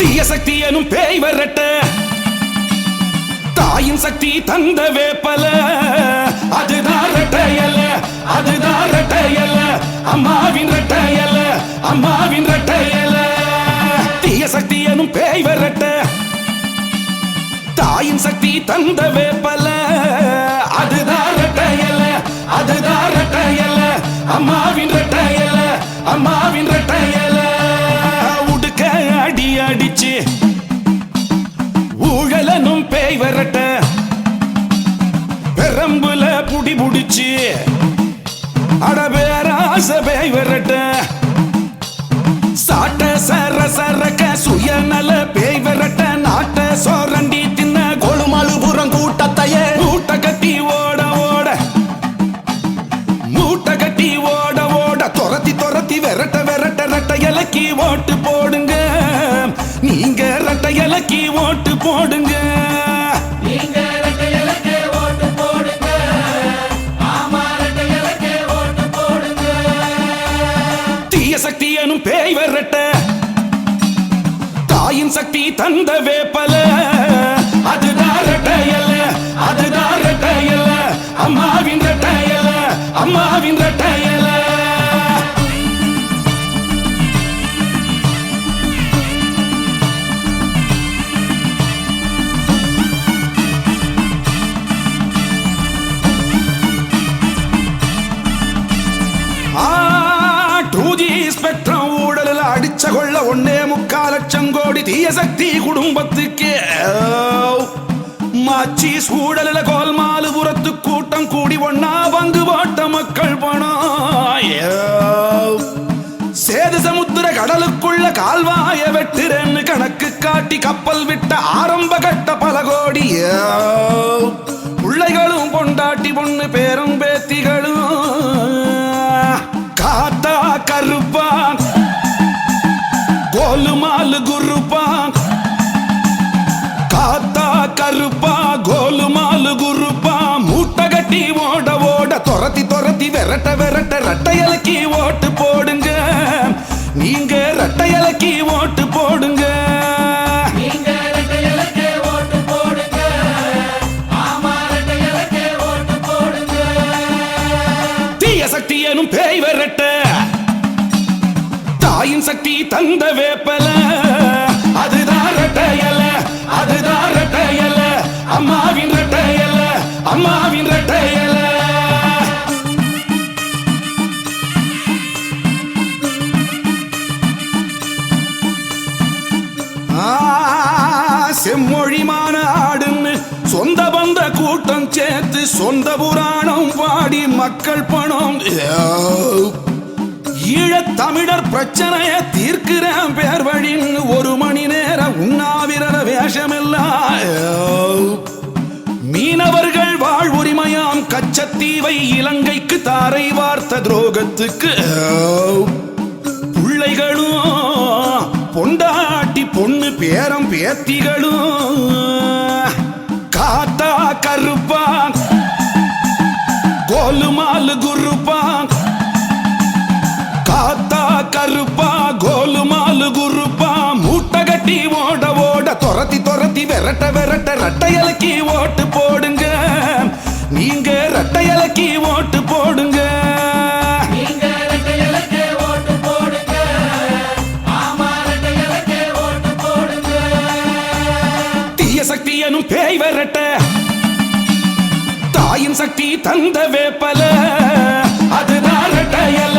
தீய சக்தி எனும் பேய் வரட்ட தாயின் சக்தி தந்த வேப்பல அதுதான் ரெட்டையல அதுதான் ரெட்டையல அம்மாவின் ரெட்டையல அம்மாவின் ரெட்டையல தீய சக்தி எனும் பேய் வரட்ட தாயின் சக்தி தந்த வேப்பல அதுதான் ரெட்டையல அதுதான் ரெட்டையல அம்மாவின் ரெட்டையல அம்மாவின் ரெட்டையல உடுக்க அடி அடிச்சு ஊழலனும் பேய் வரட்ட பெரம்புல புடி புடிச்சு அடபேராச பேய் வரட்ட சாட்ட சர சரக்க சுயநல பேய் வரட்ட நாட்ட சோரண்டி தின்ன கொழுமலுபுரம் கூட்டத்தையே மூட்டை கட்டி ஓட ஓட மூட்டை கட்டி ஓட ஓட துரத்தி துரத்தி விரட்ட விரட்ட ரெட்டை இலக்கி ஓட்டு போடுங்க நீங்க ரெட்டை இலக்கி ஓட்டு போடுங்க தீய சக்தி எனும் பேய் வரட்ட தாயின் சக்தி தந்த வேப்பல அதுதான் ரெட்டையல அதுதான் ரெட்டையல அம்மாவின் ரெட்டையல அம்மாவின் ரெட்டையல ஸ்பெக்ட்ரம் ஊழலில் அடிச்ச கொள்ள 1.25 லட்சம் கோடி தீய சக்தி குடும்பத்துக்கு மாச்சி சூழலில் கோல்மாலுபுரத்து கூட்டம் கூடி ஒன்னா பங்கு போட்ட மக்கள் பணம் சேது சமுத்திர கடலுக்குள்ள கால்வாய வெட்டுறேன்னு கணக்கு காட்டி கப்பல் விட்ட ஆரம்ப கட்ட பல கோடி பிள்ளைகளும் பொண்டாட்டி பொண்ணு பேரும் பேத்திகளும் காத்தா கருப்பான் கோலுமாலு குருப்பான் காத்தா கருப்பா கோலுமாலு குருப்பா மூட்டை கட்டி ஓட ஓட துரத்தி துரத்தி விரட்ட விரட்ட ரெட்டை இலக்கி ஓட்டு போடுங்க நீங்க ரெட்டை இலக்கி ஓட்டு போடுங்க தீய சக்தி எனும் பேய் வரட்ட தாயின் சக்தி தந்த வேப்பல அதுதான் ரெட்டையல அதுதான் ரெட்டையல அம்மாவின் ரெட்டையல அம்மாவின் ரெட்டையல செம்மொழிமான ஆடுன்னு சொந்த பந்த கூட்டம் சேர்த்து சொந்த புராணம் பாடி மக்கள் பணம் ஈழத்தமிழர் பிரச்சனைய தீர்க்கிறேன் பேர் வழின்னு 1 மணி நேரம் உண்ணாவிரத வேஷமெல்லாம் மீனவர்கள் வாழ்வுரிமையாம் கச்சத்தீவை இலங்கைக்கு தாரை வார்த்த துரோகத்துக்கு பிள்ளைகளும் பொண்டாட்டி பொண்ணு பேரம் பேத்திகளும் காத்தா கருப்பா கோலுமாலு குருப்பா காத்தா கருப்பா கோலுமாலு குருப்பா மூட்டை கட்டி ஓட ஓட துரத்தி துரத்தி விரட்ட விரட்ட ரெட்டை இலக்கி ஓட்டு போடுங்க நீங்க ரெட்டை இலக்கி ஓட்டு போடுங்க தீய சக்தி எனும் பேய் வரட்ட தாயின் சக்தி தந்த வேப்பல அதுதான் ரெட்டையல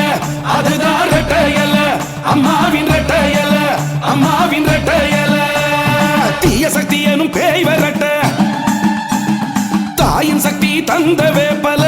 அதுதான் ரெட்டையல அம்மாவின் ரெட்டையல அம்மாவின் ரெட்டையல தீய சக்தி எனும் பேய் வரட்ட தாயின் சக்தி தந்த வேப்பல